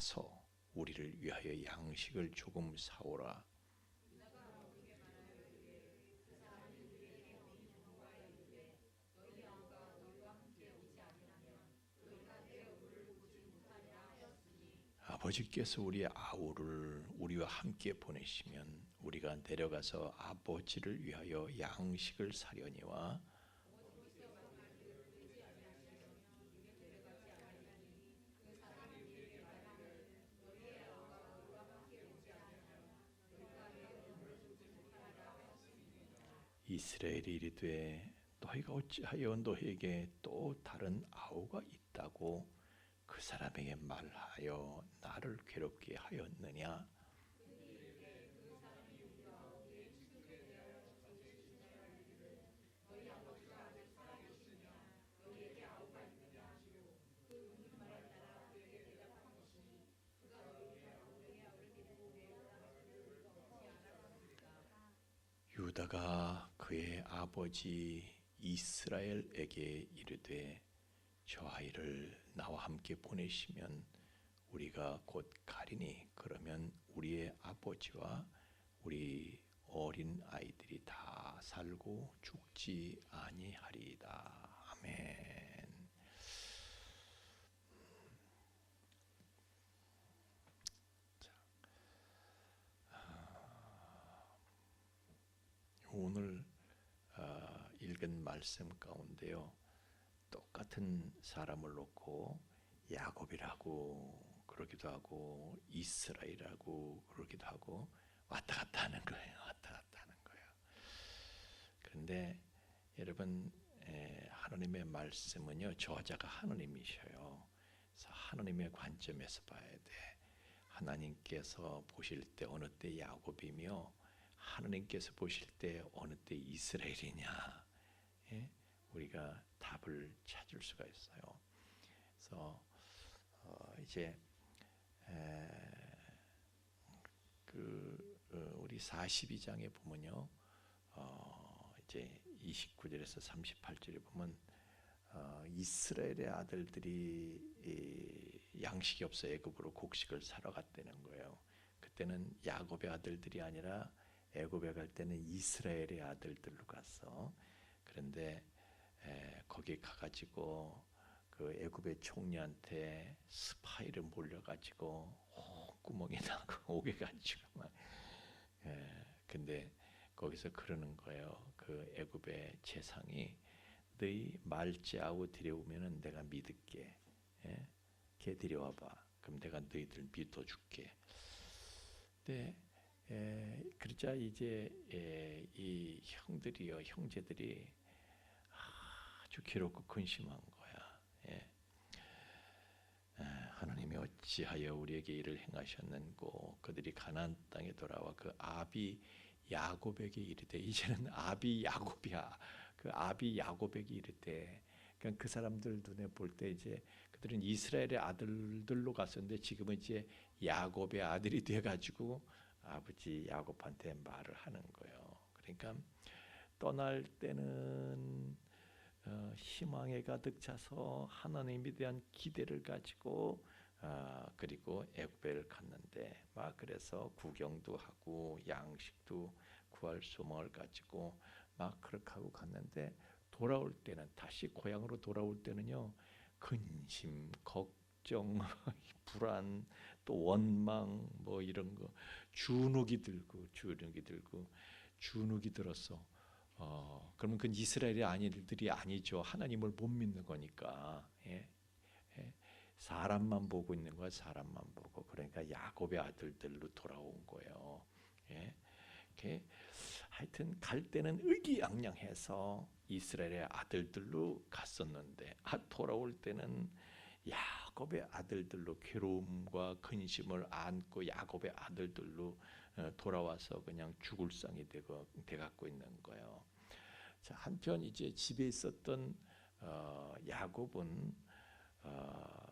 가서 우리를 위하여 양식을 조금 사오라. 아버지께서 우리의 아우를 우리와 함께 보내시면 우리가 내려가서 아버지를 위하여 양식을 사려니와 이스라엘이 이르되 너희가 어찌하여 너희에게 또 다른 아우가 있다고 그 사람에게 말하여 나를 괴롭게 하였느냐? 유다가 그의 아버지 이스라엘에게 이르되 저 아이를 나와 함께 보내시면 우리가 곧 가리니 그러면 우리의 아버지와 우리 어린 아이들이 다 살고 죽지 아니하리이다. 아멘. 오늘 읽은 말씀 가운데요, 똑같은 사람을 놓고 야곱이라고 그러기도 하고 이스라엘이라고 그러기도 하고 왔다 갔다 하는 거예요. 왔다 갔다 하는 거예요. 그런데 여러분, 하나님의 말씀은요, 저자가 하나님이셔요. 그래서 하나님의 관점에서 봐야 돼. 하나님께서 보실 때 어느 때 야곱이며 하나님께서 보실 때 어느 때 이스라엘이냐, 우리가 답을 찾을 수가 있어요. 그래서 이제 우리 42장에 보면요, 이제 29절에서 38절에 보면 이스라엘의 아들들이 양식이 없어 애굽으로 곡식을 사러 갔다는 거예요. 그때는 야곱의 아들들이 아니라 애굽에 갈 때는 이스라엘의 아들들로 갔어. 그런데 거기 가가지고 그 애굽의 총리한테 스파이를 몰려가지고 구멍이 나고 오게 가지고 막. 근데 거기서 그러는 거예요. 그 애굽의 재상이 너희 말지아우 데려오면은 내가 믿을게. 걔 데려와봐. 그럼 내가 너희들 믿어줄게. 근데 그러자 이제 이 형제들이 아주 괴롭고 근심한 거야. 하나님이 어찌하여 우리에게 이를 행하셨는고 그들이 가나안 땅에 돌아와 그 아비 야곱에게 이르되, 이제는 아비 야곱이야. 그 아비 야곱에게 이르되, 그러니까 그 사람들 눈에 볼 때 이제 그들은 이스라엘의 아들들로 갔었는데 지금은 이제 야곱의 아들이 돼가지고 아버지 야곱한테 말을 하는 거예요. 그러니까 떠날 때는 희망에 가득 차서 하나님에 대한 기대를 가지고 그리고 애굽에 갔는데 막 그래서 구경도 하고 양식도 구할 소망을 가지고 막 그렇게 하고 갔는데 돌아올 때는, 다시 고향으로 돌아올 때는요, 근심, 걱정, 불안, 또 원망, 뭐 이런 거, 주눅이 들고 주눅이 들어서 그러면 그건 이스라엘의 아이들이 아니죠. 하나님을 못 믿는 거니까. 사람만 보고 있는 거야. 사람만 보고. 그러니까 야곱의 아들들로 돌아온 거예요. 하여튼 갈 때는 의기양양해서 이스라엘의 아들들로 갔었는데 돌아올 때는 야곱의 아들들로 괴로움과 근심을 안고 야곱의 아들들로 돌아와서 그냥 죽을 상이 돼갖고 있는 거예요. 자, 한편 이제 집에 있었던 야곱은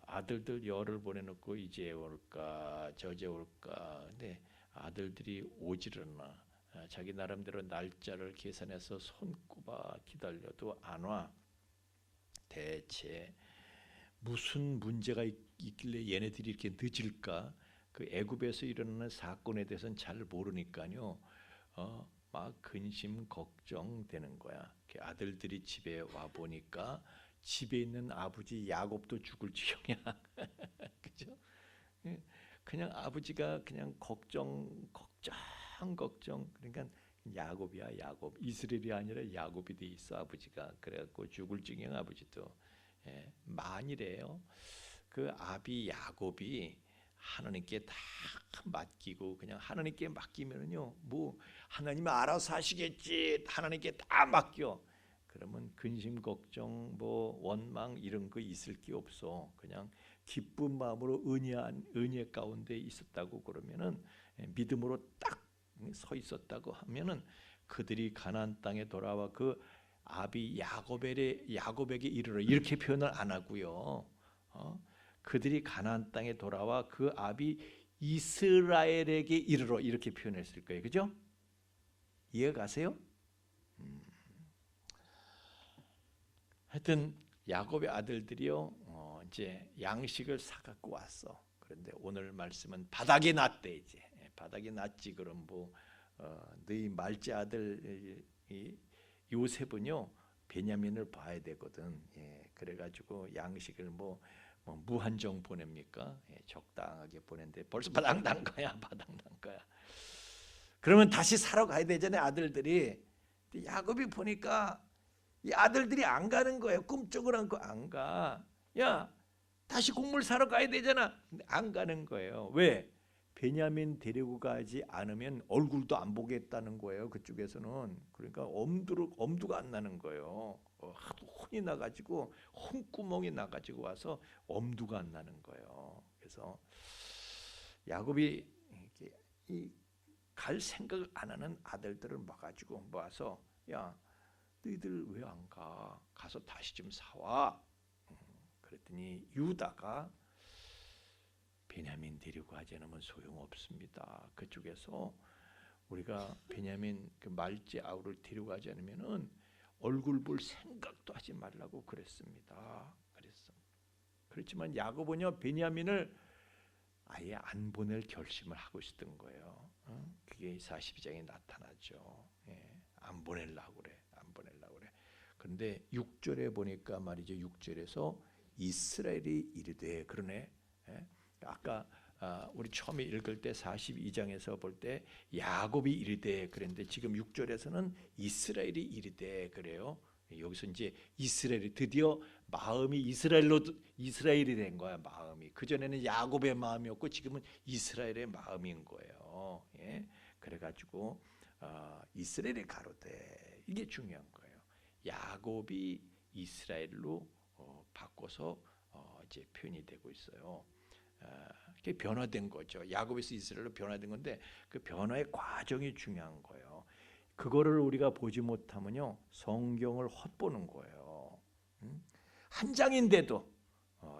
아들들 열을 보내놓고 이제 올까 저제 올까, 근데 아들들이 오지를 않아. 자기 나름대로 날짜를 계산해서 손꼽아 기다려도 안 와. 대체 무슨 문제가 있길래 얘네들이 이렇게 늦을까? 그 애굽에서 일어나는 사건에 대해서는 잘 모르니까요. 막 근심 걱정되는 거야. 아들들이 집에 와 보니까 집에 있는 아버지 야곱도 죽을 지경이야. 그죠? 그냥 아버지가 그냥 걱정. 그러니까 야곱이야, 야곱. 이스라엘이 아니라 야곱이 돼 있어, 아버지가. 그래갖고 죽을 지경 아버지도. 만일에요, 그 아비 야곱이 하나님께 다 맡기고 그냥 하나님께 맡기면은요, 뭐 하나님 알아서 하시겠지, 하나님께 다 맡겨. 그러면 근심 걱정 뭐 원망 이런 거 있을 게 없어. 그냥 기쁜 마음으로 은혜 가운데 있었다고 그러면은, 믿음으로 딱 서 있었다고 하면은, 그들이 가나안 땅에 돌아와 그 아비 야곱에게 이르러 이렇게 표현을 안 하고요. 그들이 가나안 땅에 돌아와 그 아비 이스라엘에게 이르러 이렇게 표현했을 거예요. 그죠? 이해가 가세요? 하여튼 야곱의 아들들이요, 이제 양식을 사 갖고 왔어. 그런데 오늘 말씀은 바닥에 놨대. 이제 바닥에 놨지. 그럼 뭐 너희 말째 아들 요셉은요 베냐민을 봐야 되거든. 그래가지고 양식을 뭐 무한정 보냅니까? 적당하게 보낸데 벌써 바닥 난 거야. 그러면 다시 사러 가야 되잖아요, 아들들이. 야곱이 보니까 이 아들들이 안 가는 거예요. 꿈쩍을 않고 안 가. 야, 다시 곡물 사러 가야 되잖아. 근데 안 가는 거예요. 왜? 베냐민 데리고 가지 않으면 얼굴도 안 보겠다는 거예요, 그쪽에서는. 그러니까 엄두가 안 나는 거예요. 하도 혼이 나가지고, 혼구멍이 나가지고 와서 엄두가 안 나는 거예요. 그래서 야곱이 갈 생각을 안 하는 아들들을 모아가지고 모아서, 야, 너희들 왜 안 가? 가서 다시 좀 사와. 그랬더니 유다가 베냐민 데리고 가지 않으면 소용없습니다. 그쪽에서 우리가 베냐민 그 말째 아우를 데리고 가지 않으면은 얼굴 볼 생각도 하지 말라고 그랬습니다. 그렇지만 야곱은요 베냐민을 아예 안 보낼 결심을 하고 있었던 거예요. 그게 42장에 나타나죠. 안 보내려고 그래. 그런데 6절에 보니까 말이죠. 6절에서 이스라엘이 이르되, 그러네. 아까 우리 처음에 읽을 때 42장에서 볼 때 야곱이 이르되 그랬는데, 지금 6절에서는 이스라엘이 이르되 그래요. 여기서 이제 이스라엘이 드디어 마음이 이스라엘이 된 거야. 마음이 그전에는 야곱의 마음이었고 지금은 이스라엘의 마음인 거예요. 그래가지고 이스라엘이 가로되, 이게 중요한 거예요. 야곱이 이스라엘로 바꿔서 이제 표현이 되고 있어요. 그게 변화된 거죠. 야곱에서 이스라엘로 변화된 건데 그 변화의 과정이 중요한 거예요. 그거를 우리가 보지 못하면요 성경을 헛보는 거예요. 한 장인데도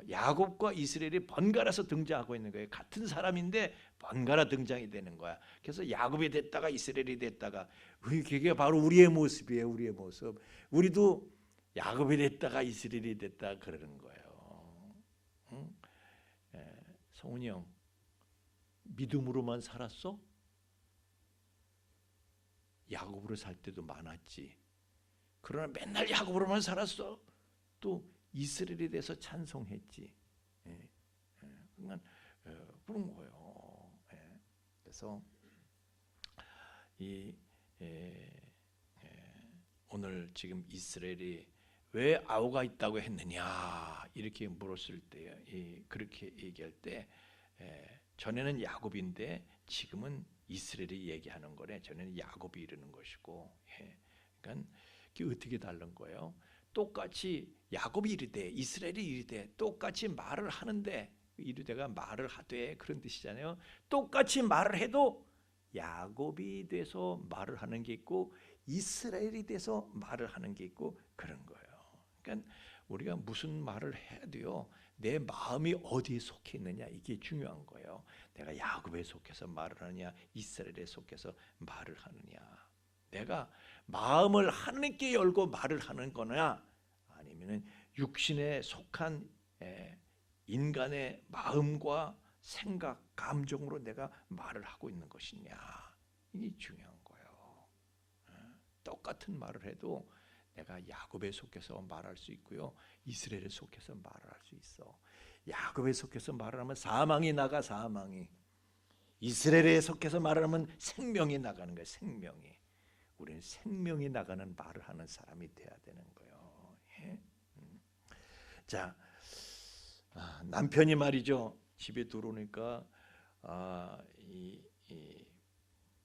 야곱과 이스라엘이 번갈아서 등장하고 있는 거예요. 같은 사람인데 번갈아 등장이 되는 거야. 그래서 야곱이 됐다가 이스라엘이 됐다가, 그게 바로 우리의 모습이에요. 우리의 모습. 우리도 야곱이 됐다가 이스라엘이 됐다 그러는 거예요. 성훈이 형, 믿음으로만 살았어? 야곱으로 살 때도 많았지. 그러나 맨날 야곱으로만 살았어? 또 이스라엘에 대해서 찬송했지. 그러니까 그런 거예요. 그래서 오늘 지금 이스라엘이 왜 아우가 있다고 했느냐 이렇게 물었을 때, 그렇게 얘기할 때, 전에는 야곱인데 지금은 이스라엘이 얘기하는 거래. 전에는 야곱이 이르는 것이고, 그러니까 그게 어떻게 다른 거예요? 똑같이 야곱이 이르되 이스라엘이 이르되 똑같이 말을 하는데, 이르되가 말을 하되 그런 뜻이잖아요. 똑같이 말을 해도 야곱이 돼서 말을 하는 게 있고 이스라엘이 돼서 말을 하는 게 있고 그런 거예요. 그러니까 우리가 무슨 말을 해도요 내 마음이 어디에 속해 있느냐, 이게 중요한 거예요. 내가 야곱에 속해서 말을 하느냐 이스라엘에 속해서 말을 하느냐, 내가 마음을 하나님께 열고 말을 하는 거냐, 아니면은 육신에 속한 인간의 마음과 생각, 감정으로 내가 말을 하고 있는 것이냐, 이게 중요한 거예요. 똑같은 말을 해도 내가 야곱에 속해서 말할 수 있고요, 이스라엘에 속해서 말을 할 수 있어. 야곱에 속해서 말을 하면 사망이 나가, 사망이. 이스라엘에 속해서 말을 하면 생명이 나가는 거예요. 생명이. 우리는 생명이 나가는 말을 하는 사람이 돼야 되는 거예요. 예? 자, 남편이 말이죠, 집에 들어오니까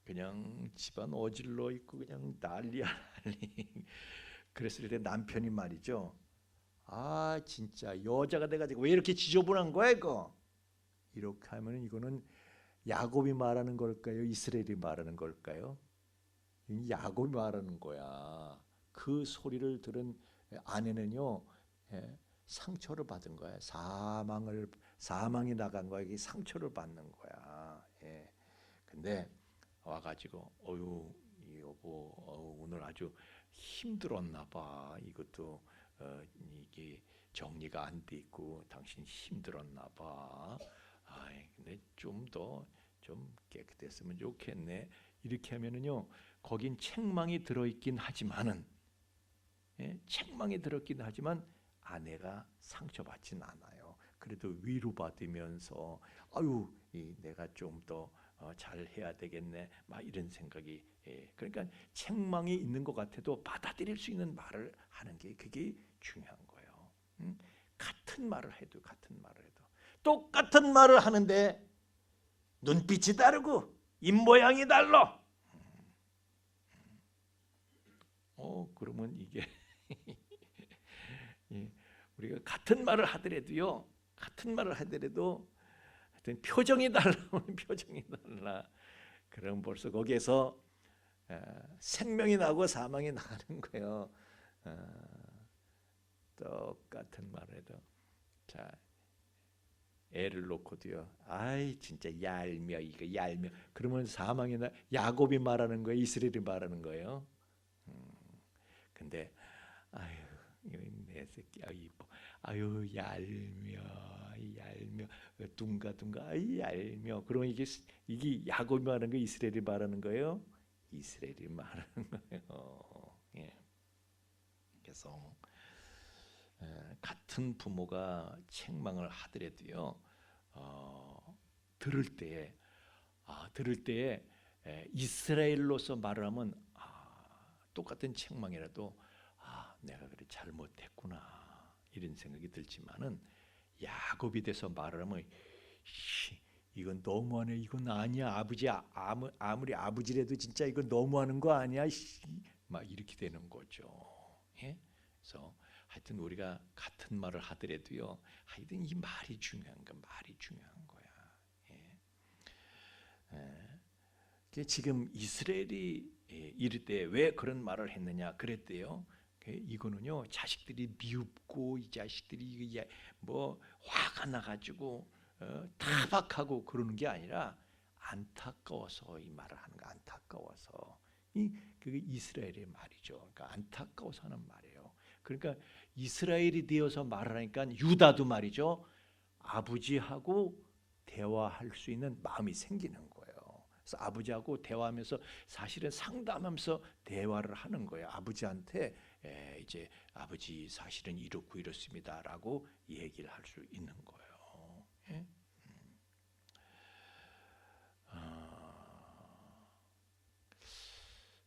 그냥 집안 어질러 있고 그냥 난리야 난리. 그랬을 때 남편이 말이죠, 진짜 여자가 돼가지고 왜 이렇게 지저분한 거야 이거? 이렇게 하면 이거는 야곱이 말하는 걸까요? 이스라엘이 말하는 걸까요? 야곱이 말하는 거야. 그 소리를 들은 아내는요, 상처를 받은 거야. 사망이 나간 거야. 이게 상처를 받는 거야. 근데 와가지고 어유 여보, 오늘 아주 힘들었나 봐. 이것도 이게 정리가 안 돼 있고 당신 힘들었나 봐. 근데 좀 더 좀 깨끗했으면 좋겠네. 이렇게 하면은요, 거긴 책망이 들어있긴 하지만은, 책망이 들었긴 하지만 아내가 상처받진 않아요. 그래도 위로받으면서 내가 좀 더 잘해야 되겠네, 막 이런 생각이. 그러니까 책망이 있는 것 같아도 받아들일 수 있는 말을 하는 게 그게 중요한 거예요. 같은 말을 해도 똑같은 말을 하는데 눈빛이 다르고 입 모양이 달라. 그러면 이게 우리가 같은 말을 하더라도 하여튼 표정이 달라. 표정이 달라. 그럼 벌써 거기에서 생명이 나고 사망이 나는 거예요. 똑같은 말을 해도. 자, 애를 놓고도요, 진짜 얄미워, 이거 얄미워. 그러면 사망이 나. 야곱이 말하는 거예요, 이스라엘이 말하는 거예요. 근데 내 새끼 이뻐. 얄미워. 둥가 얄미워. 그러면 이게 야곱이 말하는 거예요, 이스라엘이 말하는 거예요? 이스라엘이 말하는 거예요. 그래서 같은 부모가 책망을 하더라도요, 들을 때에 이스라엘로서 말을 하면 똑같은 책망이라도 내가 그래 잘못했구나 이런 생각이 들지만은, 야곱이 돼서 말을 하면 이건 너무하네, 이건 아니야, 아버지, 아무리 아버지라도 진짜 이건 너무하는 거 아니야, 막 이렇게 되는 거죠. 그래서 하여튼 우리가 같은 말을 하더라도요, 하여튼 이 말이 중요한 거야. 지금 이스라엘이 이럴 때 왜 그런 말을 했느냐 그랬대요. 이거는요, 자식들이 미흡고 이 자식들이 뭐 화가 나가지고 타박하고 그러는 게 아니라 안타까워서 이 말을 하는 거. 안타까워서. 그게 이스라엘의 말이죠. 그러니까 안타까워서 하는 말이에요. 그러니까 이스라엘이 되어서 말하니까 유다도 말이죠, 아버지하고 대화할 수 있는 마음이 생기는 거예요. 그래서 아버지하고 대화하면서 사실은 상담하면서 대화를 하는 거예요. 아버지한테 이제 아버지 사실은 이렇고 이렇습니다라고 얘기를 할 수 있는 거예요.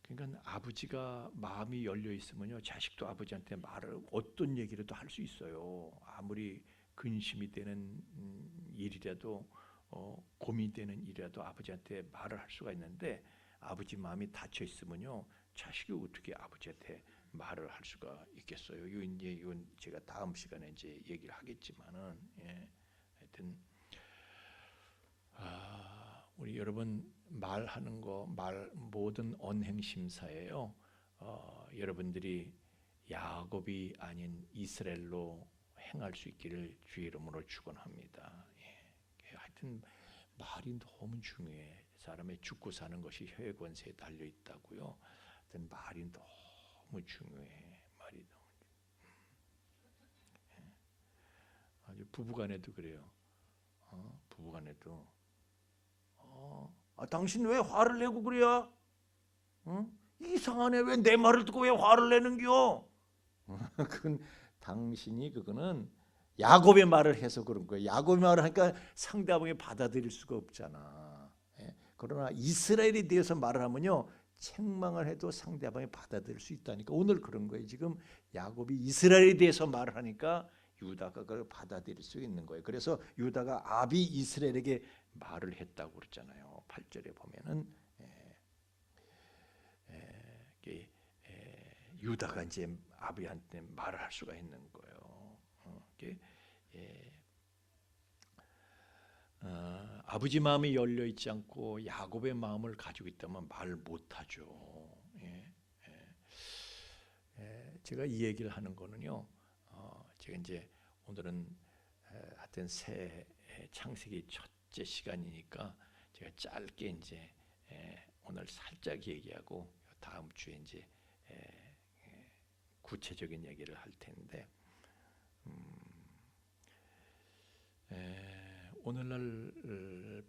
그러니까 아버지가 마음이 열려 있으면요, 자식도 아버지한테 말을 어떤 얘기라도 할 수 있어요. 아무리 근심이 되는 일이라도 고민되는 일이라도 아버지한테 말을 할 수가 있는데, 아버지 마음이 닫혀 있으면요, 자식이 어떻게 아버지한테 말을 할 수가 있겠어요. 이건 제가 다음 시간에 이제 얘기를 하겠지만은, 하여튼 우리 여러분 말하는 거, 모든 언행 심사예요. 여러분들이 야곱이 아닌 이스라엘로 행할 수 있기를 주의 이름으로 축원합니다. 하여튼 말이 너무 중요해. 사람의 죽고 사는 것이 혀의 권세에 달려 있다고요. 하여튼 말이 너무 중요해. 말이 너무 중요해. 부부간에도 그래요. 부부간에도 당신 왜 화를 내고 그래요? 이상하네. 왜 내 말을 듣고 왜 화를 내는겨? 그건 당신이 그거는 야곱의 말을 해서 그런 거예요. 야곱의 말을 하니까 상대방이 받아들일 수가 없잖아. 예? 그러나 이스라엘에 대해서 말을 하면요, 책망을 해도 상대방이 받아들일 수 있다니까. 오늘 그런 거예요. 지금 야곱이 이스라엘에 대해서 말을 하니까 유다가 그걸 받아들일 수 있는 거예요. 그래서 유다가 아비 이스라엘에게 말을 했다고 그랬잖아요. 8절에 보면은 유다가 이제 아비한테 말을 할 수가 있는 거예요. 아버지 마음이 열려 있지 않고 야곱의 마음을 가지고 있다면 말 못하죠. 제가 이 얘기를 하는 거는요. 제가 이제 오늘은 하여튼 새 창세기 첫째 시간이니까 제가 짧게 이제 오늘 살짝 얘기하고 다음 주에 이제 구체적인 얘기를 할 텐데 오늘날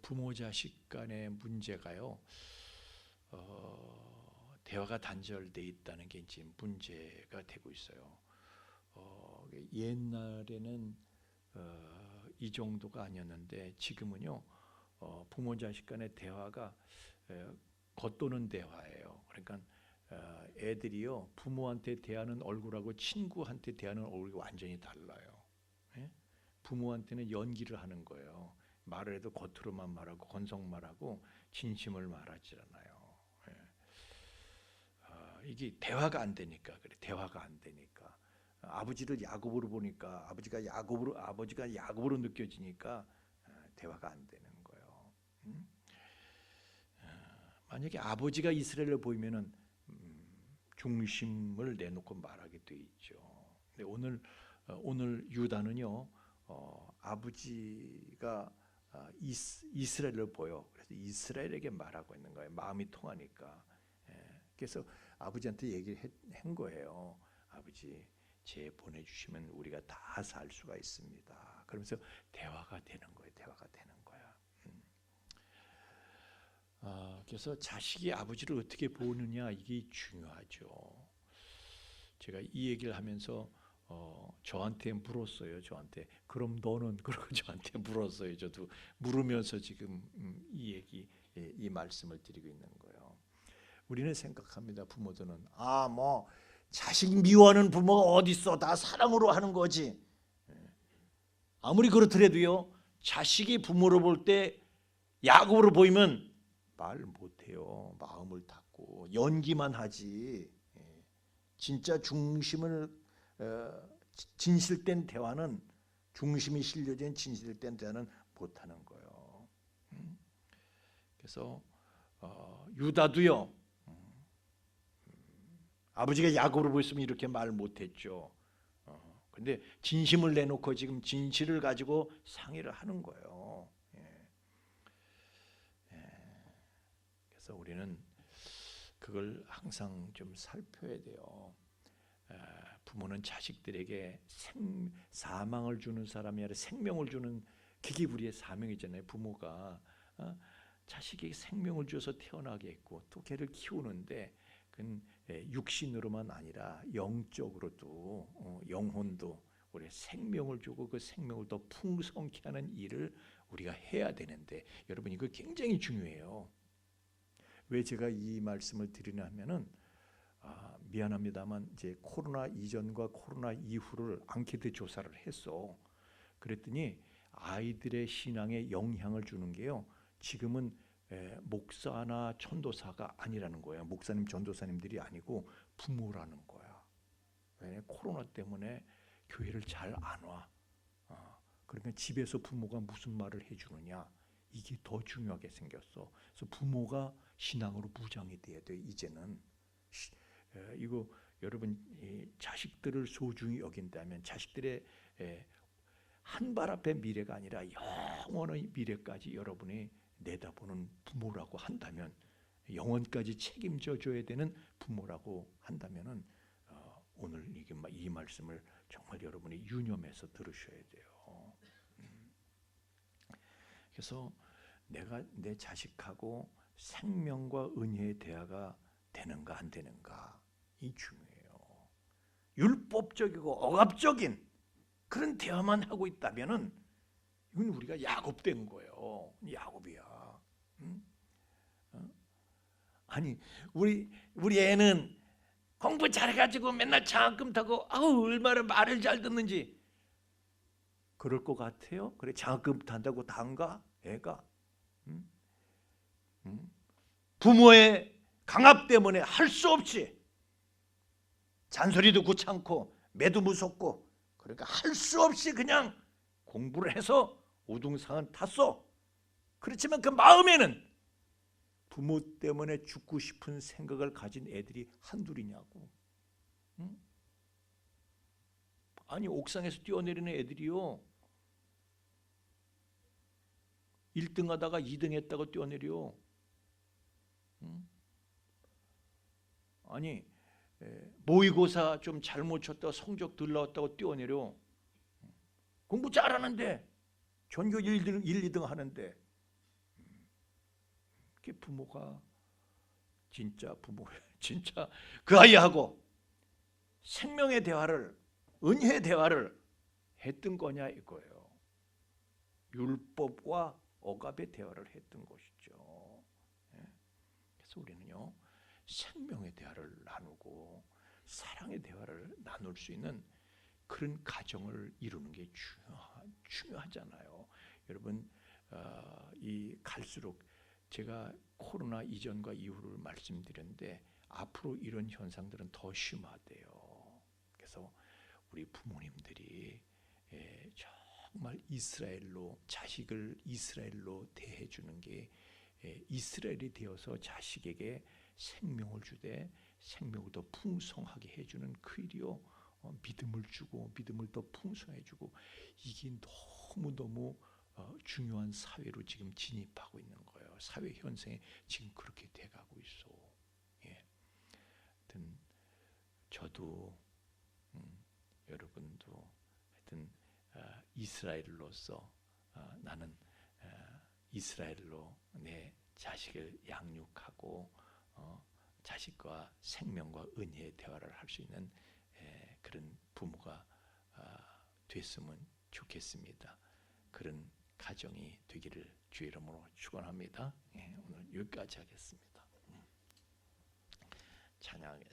부모 자식 간의 문제가요. 대화가 단절돼 있다는 게 이제 문제가 되고 있어요. 옛날에는 이 정도가 아니었는데 지금은요. 부모 자식 간의 대화가 겉도는 대화예요. 그러니까 애들이요 부모한테 대하는 얼굴하고 친구한테 대하는 얼굴이 완전히 달라요. 예? 부모한테는 연기를 하는 거예요. 말을 해도 겉으로만 말하고 건성말하고 진심을 말하지 않아요. 이게 대화가 안 되니까 그래. 대화가 안 되니까 아버지를 야곱으로 보니까 아버지가 야곱으로 느껴지니까 대화가 안 되는 거예요. 만약에 아버지가 이스라엘을 보이면은 중심을 내놓고 말하게 돼 있죠. 근데 오늘 유다는요, 아버지가 이스라엘을 보여. 그래서 이스라엘에게 말하고 있는 거예요. 마음이 통하니까. 그래서 아버지한테 얘기를 한 거예요. 아버지, 쟤 보내주시면 우리가 다 살 수가 있습니다. 그러면서 대화가 되는 거예요. 대화가 되는 거야. 그래서 자식이 아버지를 어떻게 보느냐 이게 중요하죠. 제가 이 얘기를 하면서 저한테 물었어요. 저한테 그럼 너는 그러고 저한테 물었어요. 저도 물으면서 지금 이 말씀을 드리고 있는 거예요. 우리는 생각합니다. 부모들은 뭐 자식 미워하는 부모가 어디 있어? 다 사랑으로 하는 거지. 아무리 그렇더라도요. 자식이 부모를 볼 때 야곱으로 보이면 말 못해요. 마음을 닫고 연기만 하지. 진짜 중심을 진실된 대화는 중심이 실려진 진실된 대화는 못하는 거예요. 그래서 유다도요. 아버지가 야곱으로 보였으면 이렇게 말 못했죠. 근데 진심을 내놓고 지금 진실을 가지고 상의를 하는 거예요. 그래서 우리는 그걸 항상 좀 살펴야 돼요. 부모는 자식들에게 사망을 주는 사람이 아니라 생명을 주는 그게 우리의 사명이잖아요. 부모가 자식에게 생명을 줘서 태어나게 했고 또 걔를 키우는데 그건 육신으로만 아니라 영적으로도 영혼도 우리 생명을 주고 그 생명을 더 풍성케 하는 일을 우리가 해야 되는데 여러분 이거 굉장히 중요해요. 왜 제가 이 말씀을 드리냐 하면은 미안합니다만 이제 코로나 이전과 코로나 이후를 앙케이트 조사를 했어. 그랬더니 아이들의 신앙에 영향을 주는 게요. 지금은 목사나 전도사가 아니라는 거예요. 목사님, 전도사님들이 아니고 부모라는 거야. 왜? 코로나 때문에 교회를 잘 안 와. 그러니까 집에서 부모가 무슨 말을 해주느냐 이게 더 중요하게 생겼어. 그래서 부모가 신앙으로 무장이 돼야 돼. 이제는 이거 여러분 자식들을 소중히 여긴다면 자식들의 한 발 앞의 미래가 아니라 영원의 미래까지 여러분이 내다보는 부모라고 한다면 영원까지 책임져 줘야 되는 부모라고 한다면은 오늘 이 말씀을 정말 여러분이 유념해서 들으셔야 돼요. 그래서 내가 내 자식하고 생명과 은혜의 대화가 되는가 안 되는가, 이 중요해요. 율법적이고 억압적인 그런 대화만 하고 있다면은 이건 우리가 야곱된 거예요. 야곱이야. 응? 아니 우리 애는 공부 잘해가지고 맨날 장학금 타고 아우 얼마나 말을 잘 듣는지 그럴 것 같아요? 그래 장학금 탄다고 다인가 애가? 응? 응? 부모의 강압 때문에 할 수 없이 잔소리도 귀찮고 매도 무섭고 그러니까 할 수 없이 그냥 공부를 해서 우등상은 탔어. 그렇지만 그 마음에는 부모 때문에 죽고 싶은 생각을 가진 애들이 한둘이냐고. 응? 아니 옥상에서 뛰어내리는 애들이요 1등 하다가 2등 했다고 뛰어내려. 응? 아니 모의고사 좀 잘못 쳤다가 성적 덜 나왔다고 뛰어내려. 공부 잘하는데 전교 1등, 1, 2등 하는데 그게 부모가 진짜 부모 진짜 그 아이하고 생명의 대화를 은혜의 대화를 했던 거냐 이거예요. 율법과 억압의 대화를 했던 것이죠. 그래서 우리는요 생명의 대화를 나누고 사랑의 대화를 나눌 수 있는 그런 가정을 이루는 게 중요하잖아요. 여러분 이 갈수록 제가 코로나 이전과 이후를 말씀드렸는데 앞으로 이런 현상들은 더 심하대요. 그래서 우리 부모님들이 정말 이스라엘로 자식을 이스라엘로 대해주는 게 이스라엘이 되어서 자식에게 생명을 주되 생명을 더 풍성하게 해주는 그 일이요. 믿음을 주고 믿음을 더 풍성해 주고 이게 너무너무 중요한 사회로 지금 진입하고 있는 거예요. 사회 현상이 지금 그렇게 돼가고 있어. 예. 하여튼 저도 여러분도 하여튼 이스라엘로서 나는 이스라엘로 내 자식을 양육하고 자식과 생명과 은혜의 대화를 할 수 있는 그런 부모가 됐으면 좋겠습니다. 그런 가정이 되기를 주의 이름으로 축원합니다. 오늘 여기까지 하겠습니다. 찬양하겠습니다.